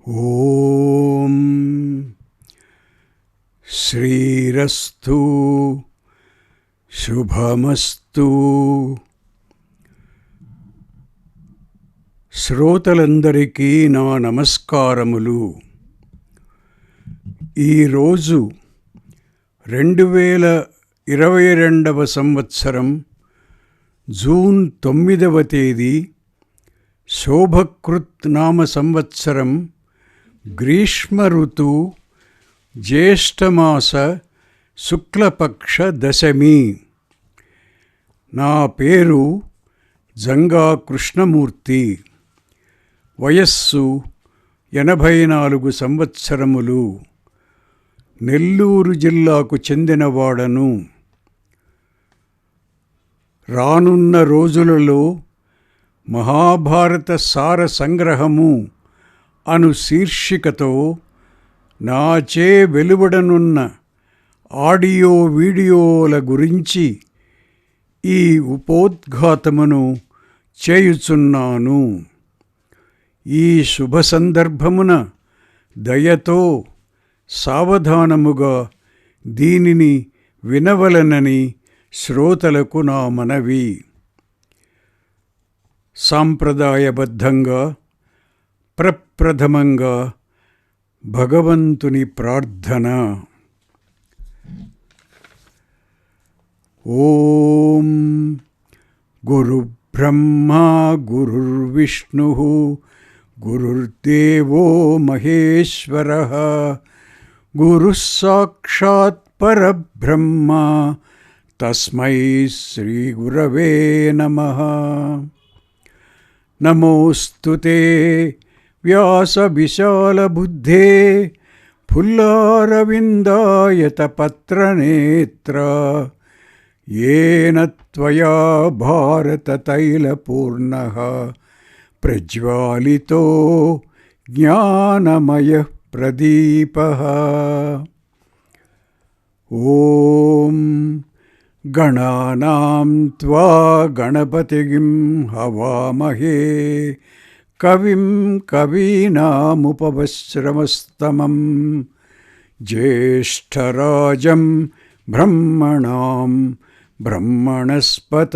ఓం శ్రీరస్తు శుభమస్తు. శ్రోతలందరికీ నా నమస్కారములు. ఈరోజు 2022 సంవత్సరం జూన్ 9వ తేదీ, శోభకృత్ నామ సంవత్సరం, గ్రీష్మ ఋతువు, జ్యేష్ఠమాస శుక్లపక్ష దశమి. నా పేరు జంగా కృష్ణమూర్తి. వయస్సు 84 సంవత్సరములు. నెల్లూరు జిల్లాకు చెందినవాడను. రానున్న రోజులలో మహాభారత సార సంగ్రహము అను శీర్షికతో నాచే వెలువడనున్న ఆడియో వీడియోల గురించి ఈ ఉపోద్ఘాతమును చేయుచున్నాను. ఈ శుభ సందర్భమున దయతో సావధానముగా దీనిని వినవలనని శ్రోతలకు నా మనవి. సాంప్రదాయబద్ధంగా ప్రప్రథమంగా భగవంతుని ప్రార్థన. ఓం గురుబ్రహ్మా గురుర్విష్ణుః గురుర్దేవో మహేశ్వరః గురుః సాక్షాత్ పరబ్రహ్మ తస్మై శ్రీ గురవే నమః. నమోస్తుతే వ్యాస విశాల బుద్ధే ఫుల్లారవిందాయత పత్రనేత్ర యేన త్వయా భారత తైలపూర్ణః ప్రజ్వాలితో జ్ఞానమయః ప్రదీపః. ఓం గణానాం త్వా గణపతిం హవామహే కవిం కవీనాముపమశ్రవస్తమం జ్యేష్ఠరాజం బ్రహ్మణాం బ్రహ్మణస్పత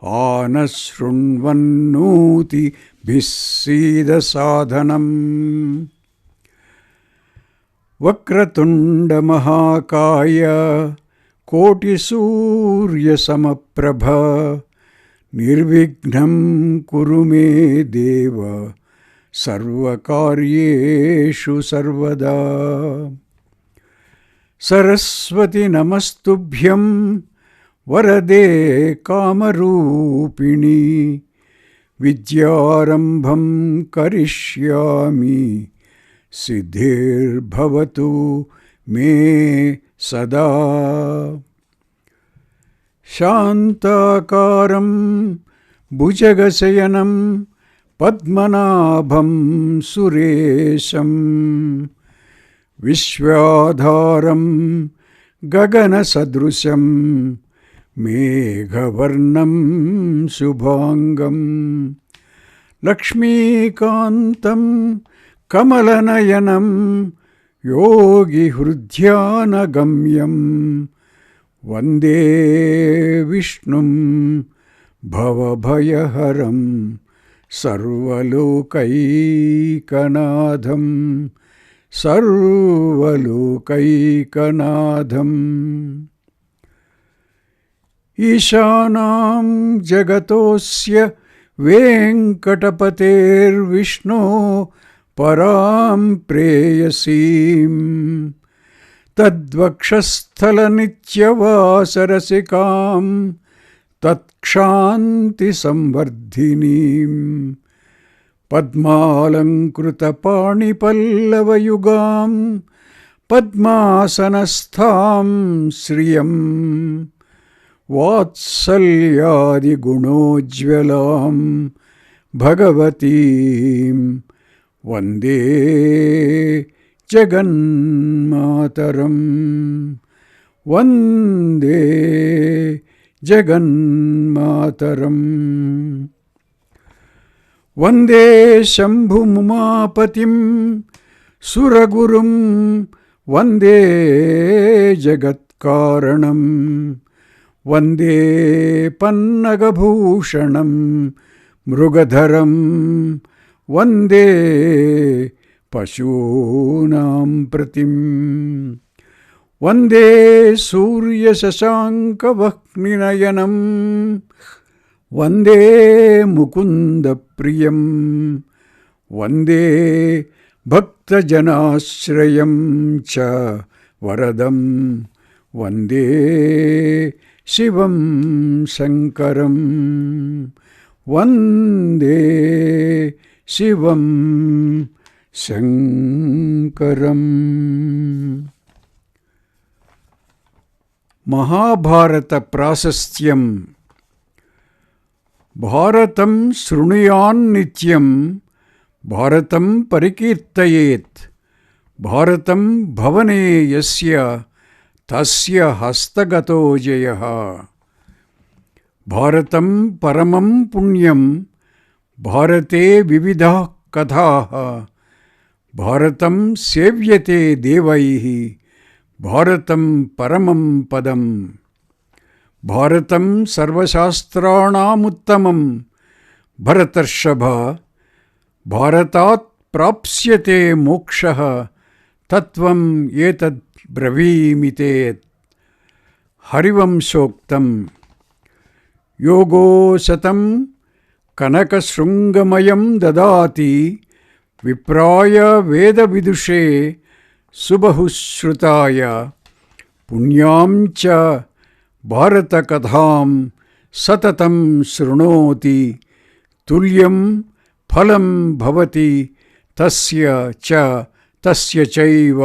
ఆనశృణ్వన్నోతిభిः సీదసాదనం. వక్రతుండమహాకాయ కోటిసూర్యసమప్రభ నిర్విఘ్నం కురు మే దేవ సర్వకార్యేషు సర్వదా. సరస్వతి నమస్తుభ్యం వరదే కామరూపిణి విద్యారంభం కరిష్యామి సిద్ధిర్భవతు మే సదా. శాంతాకారం భుజగశయనం పద్మనాభం సురేశం విశ్వాధారం గగనసదృశం మేఘవర్ణం శుభాంగం లక్ష్మీకాంతం కమలనయనం యోగిహృద్యానగమ్యం వందే విష్ణుం భవభయహరం సర్వలోకైకనాథం సర్వలోకైకనాథం. ఈశానాం జగతోస్య వెంకటపతేర్విష్ణో పరాం ప్రేయసీం తద్వక్షస్థలనిత్యవాసరసికాం తత్క్షాంతి సంవర్ధినీం పద్మాలంకృతపాణిపల్లవయుగాం పద్మాసనస్థాం శ్రియం వాత్సల్యాదిగుణోజ్వలాం భగవతీం వందే జగన్మాతరం. వందే జగన్మాతరం. వందే శంభుముమాపతిం సురగురుం వందే జగత్కారణం వందే పన్నగభూషణం మృగధరం వందే పశూనాం ప్రతిం వందే సూర్యశశాంకవహ్నినయనం వందే ముకుందప్రియం వందే భక్తజనాశ్రయం చ వరదం వందే శివం శంకరం వందే శివం శంకరం. మహాభారత ప్రాశస్త్యం. భారతం శృణుయాన్నిత్యం భారతం పరికీర్తయేత్ భారతం భవనే యస్య తస్య హస్తగతో జయః. భారతం పరమం పుణ్యం భారతే వివిధాః కథాః భారతం సేవ్యతే దేవైః భారతం పరమం పదం. భారతం సర్వశాస్త్రాణాముత్తమం భరతర్షభ భారతాత్ ప్రాప్స్యతే మోక్షః తత్వం ఏతద్ బ్రవీమి తే. హరివంశోక్తం. యోగో శతం కనకశృంగమయం దదాతి విప్రాయ వేదవిదుషే సుబహుశ్రుతాయ పుణ్యాం చ భారతకథాం సతతం శృణోతి తుల్యం ఫలం భవతి తస్య చ తస్య చైవ.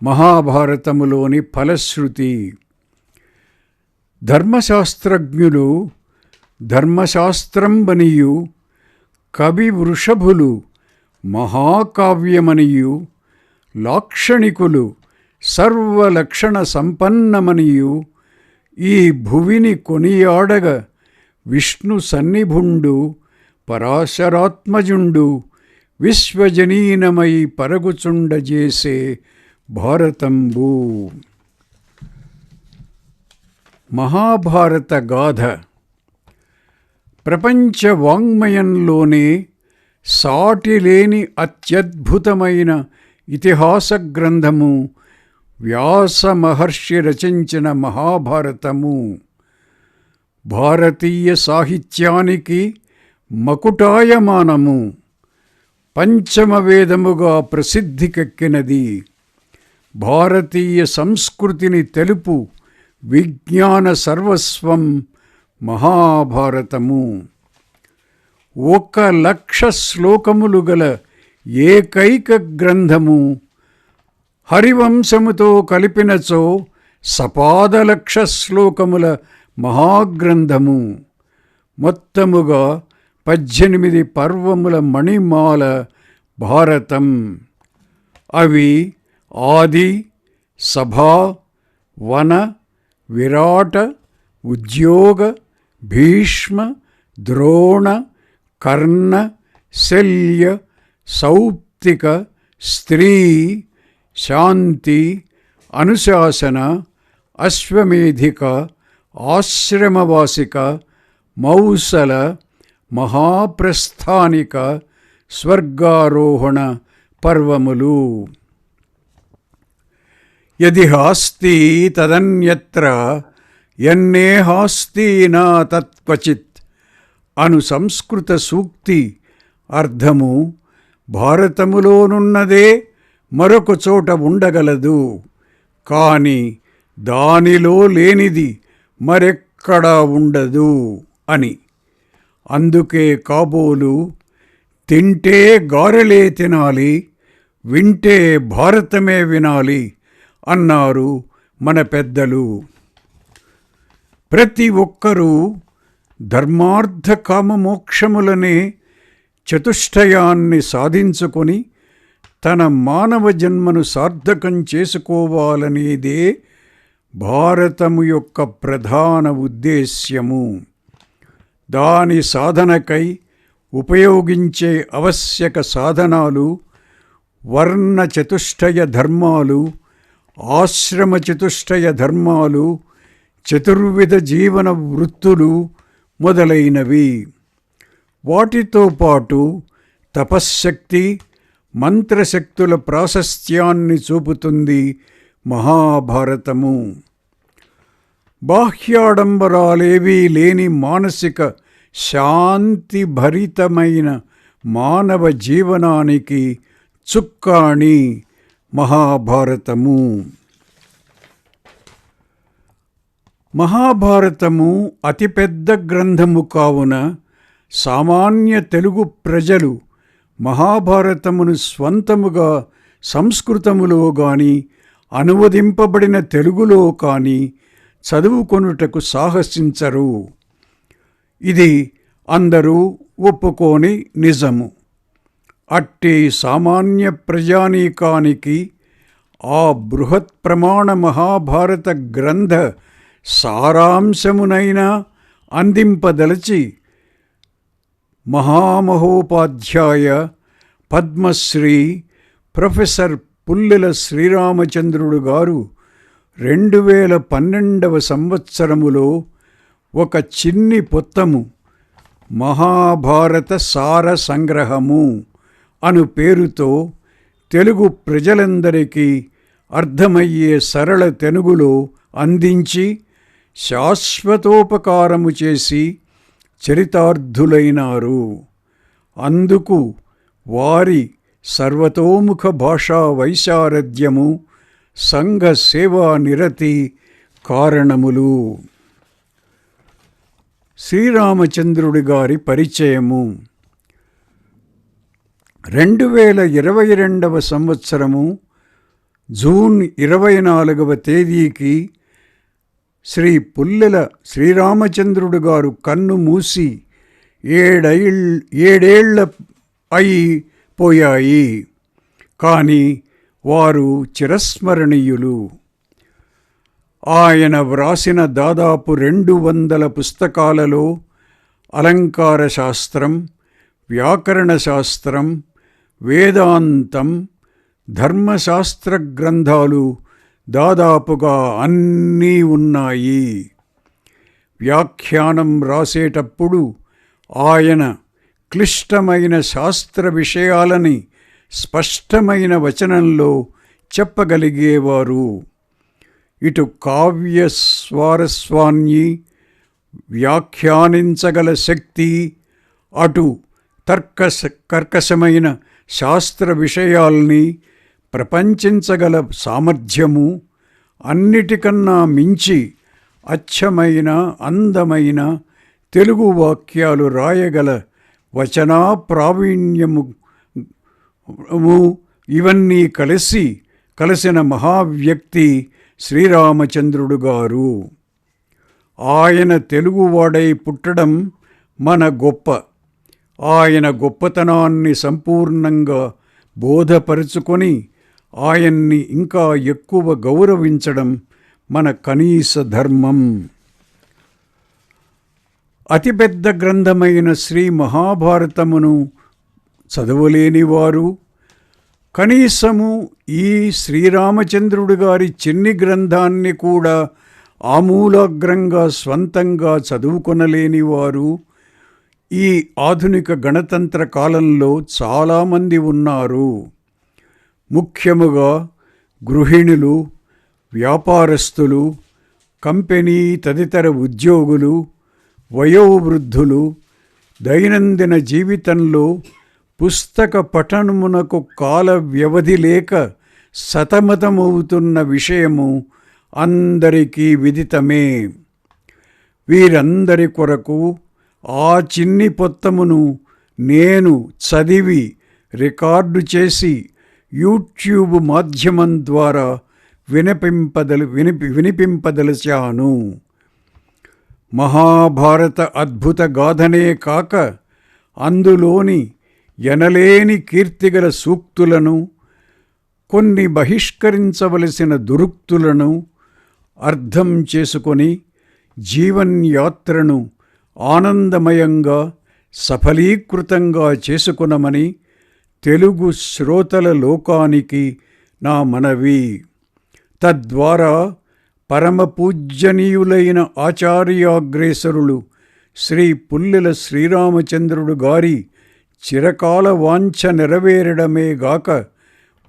మహాభారతములోని ఫలశ్రుతి. ధర్మశాస్త్రజ్ఞులు ధర్మశాస్త్రంబనియు కవి వృషభులు మహాకావ్యమనియు లాక్షణికులు సర్వలక్షణ సంపన్నమనియు ఈ భువిని కొనియాడగ విష్ణు సన్నిభుండు పరాశరాత్మజుండు విశ్వజనీనమై పరగుచుండజేసే భారతంబు. మహాభారత గాథ ప్రపంచ వాంగ్మయంలోనే సాటిలేని అత్యద్భుతమైన ఇతిహాస గ్రంథము వ్యాస మహర్షి రచించిన మహాభారతము. భారతీయ సాహిత్యానికి మకుటాయమానము. పంచమ వేదముగా ప్రసిద్ధికెక్కినది. భారతీయ సంస్కృతిని తెలుపు విజ్ఞాన సర్వస్వం మహాభారతము. 1,00,000 శ్లోకములు గల ఏకైక గ్రంథము. హరివంశముతో కలిపినచో సపాదలక్ష శ్లోకముల మహాగ్రంథము. మొత్తముగా 18 పర్వముల మణిమాల భారతం. అవి ఆది, సభ, వన, విరాట, ఉద్యోగ, భీష్మ, ద్రోణ, కర్ణ, శల్య, సౌప్తిక, స్త్రీ, శాంతి, అనుశాసన, అశ్వమేధిక, ఆశ్రమవాసిక, మౌసల, మహాప్రస్థానిక, స్వర్గారోహణ పర్వములు. యది హాస్తి తదన్యత్ర యన్నేహాస్తి నా తత్క్వచిత్ అను సంస్కృత సూక్తి అర్థము భారతములోనున్నదే మరొక చోట ఉండగలదు, కాని దానిలో లేనిది మరెక్కడా ఉండదు అని. అందుకే కాబోలు తింటే గారెలే తినాలి, వింటే భారతమే వినాలి అన్నారు మన పెద్దలు. ప్రతి ఒక్కరూ ధర్మార్థ కామమోక్షములనే చతుష్టయాన్ని సాధించుకొని తన మానవ జన్మను సార్థకం చేసుకోవాలనేదే భారతము యొక్క ప్రధాన ఉద్దేశ్యము. దాని సాధనకై ఉపయోగించే ఆవశ్యక సాధనాలు వర్ణ చతుష్టయ ధర్మాలు, ఆశ్రమ చతుష్టయ ధర్మాలు, చతుర్విధ జీవన వృత్తులు మొదలైనవి. వాటితో పాటు తపశ్శక్తి, మంత్రశక్తుల ప్రాశస్త్యాన్ని చూపుతుంది మహాభారతము. బాహ్యాడంబరాలేవీ లేని మానసిక శాంతిభరితమైన మానవ జీవనానికి చుక్కాణి మహాభారతము. మహాభారతము అతిపెద్ద గ్రంథము కావున సామాన్య తెలుగు ప్రజలు మహాభారతమును స్వంతముగా సంస్కృతములో గాని అనువదింపబడిన తెలుగులో కానీ చదువుకొనుటకు సాహసించరు. ఇది అందరూ ఒప్పుకోని నిజము. అట్టి సామాన్య ప్రజానీకానికి ఆ బృహత్ ప్రమాణ మహాభారత గ్రంథ సారాంశమునైనా అందింపదలచి మహామహోపాధ్యాయ పద్మశ్రీ ప్రొఫెసర్ పుల్లెల శ్రీరామచంద్రుడు గారు 2012 సంవత్సరములో ఒక చిన్ని పొత్తము మహాభారత సార సంగ్రహము అను పేరుతో తెలుగు ప్రజలందరికీ అర్థమయ్యే సరళ తెనుగులో అందించి శాశ్వతోపకారము చేసి చరితార్థులైనారు. అందుకు వారి సర్వతోముఖ భాషా వైశారథ్యము, సంఘ సేవా నిరతి కారణములు. శ్రీరామచంద్రుడి గారి పరిచయము. 2022 సంవత్సరము జూన్ 24వ తేదీకి శ్రీ పుల్లెల శ్రీరామచంద్రుడు గారు కన్ను మూసి 7 అయిపోయాయి. కానీ వారు చిరస్మరణీయులు. ఆయన వ్రాసిన దాదాపు 200 పుస్తకాలలో అలంకార శాస్త్రం, వ్యాకరణ శాస్త్రం, వేదాంతం, ధర్మశాస్త్ర గ్రంథాలు దాదాపుగా అన్నీ ఉన్నాయి. వ్యాఖ్యానం రాసేటప్పుడు ఆయన క్లిష్టమైన శాస్త్ర విషయాలని స్పష్టమైన వచనంలో చెప్పగలిగేవారు. ఇటు కావ్య స్వారస్వాన్ని వ్యాఖ్యానించగల శక్తి, అటు కర్కశమైన శాస్త్ర విషయాల్ని ప్రపంచించగల సామర్థ్యము, అన్నిటికన్నా మించి అచ్చమైన అందమైన తెలుగు వాక్యాలు రాయగల వచనా ప్రావీణ్యము ఇవన్నీ కలిసిన మహావ్యక్తి శ్రీరామచంద్రుడు గారు. ఆయన తెలుగువాడై పుట్టడం మన గొప్ప. ఆయన గొప్పతనాన్ని సంపూర్ణంగా బోధపరుచుకొని ఆయన్ని ఇంకా ఎక్కువ గౌరవించడం మన కనీస ధర్మం. అతిపెద్ద గ్రంథమైన శ్రీ మహాభారతమును చదవలేనివారు కనీసము ఈ శ్రీరామచంద్రుడు గారి చిన్ని గ్రంథాన్ని కూడా ఆమూలాగ్రంగా స్వంతంగా చదువుకొనలేనివారు ఈ ఆధునిక గణతంత్ర కాలంలో చాలామంది ఉన్నారు. ముఖ్యముగా గృహిణులు, వ్యాపారస్తులు, కంపెనీ తదితర ఉద్యోగులు, వయోవృద్ధులు దైనందిన జీవితంలో పుస్తక పఠనమునకు కాల వ్యవధి లేక సతమతమవుతున్న విషయము అందరికీ విదితమే. వీరందరి కొరకు ఆ చిన్ని పొత్తమును నేను చదివి రికార్డు చేసి యూట్యూబ్ మాధ్యమం ద్వారా వినిపింపదలిచాను. మహాభారత అద్భుత గాథనే కాక అందులోని ఎనలేని కీర్తిగల సూక్తులను, కొన్ని బహిష్కరించవలసిన దురుక్తులను అర్థం చేసుకొని జీవన్యాత్రను ఆనందమయంగా సఫలీకృతంగా చేసుకునమని తెలుగు శ్రోతల లోకానికి నా మనవి. తద్వారా పరమపూజ్యనీయులైన ఆచార్యాగ్రేసరులు శ్రీ పుల్లెల శ్రీరామచంద్రుడు గారి చిరకాల వాంఛ నెరవేరడమే గాక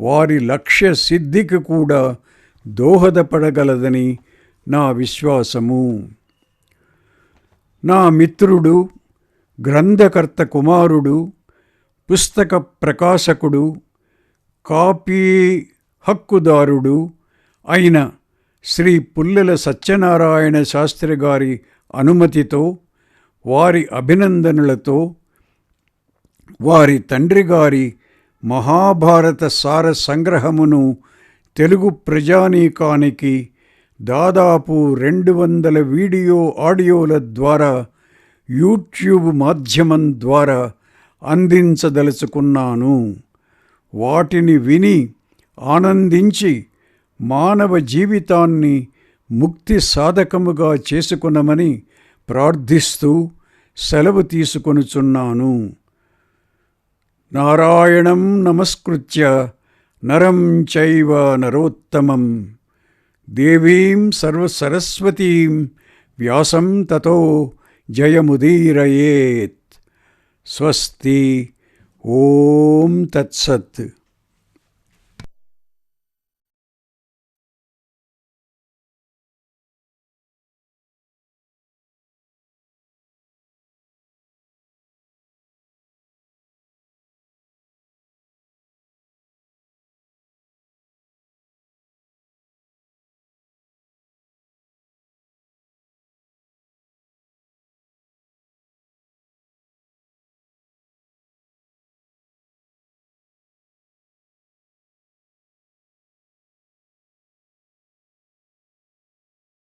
వారి లక్ష్య సిద్ధికి కూడా దోహదపడగలదని నా విశ్వాసము. నా మిత్రుడు, గ్రంథకర్త కుమారుడు, పుస్తక ప్రకాశకుడు, కాపీ హక్కుదారుడు అయిన శ్రీ పుల్లెల సత్యనారాయణ శాస్త్రి గారి అనుమతితో, వారి అభినందనలతో, వారి తండ్రి గారి మహాభారత సార సంగ్రహమును తెలుగు ప్రజానీకానికి దాదాపు 200 వీడియో ఆడియోల ద్వారా యూట్యూబ్ మాధ్యమం ద్వారా అందించదలుచుకున్నాను. వాటిని విని ఆనందించి మానవ జీవితాన్ని ముక్తి సాధకముగా చేసుకునమని ప్రార్థిస్తూ సెలవు తీసుకొనుచున్నాను. నారాయణం నమస్కృత్య నరం చైవ నరోత్తమం దేవీం సర్వసరస్వతీం వ్యాసం తతో జయముదీరయేత్. స్వస్తి. ఓం తత్సత్.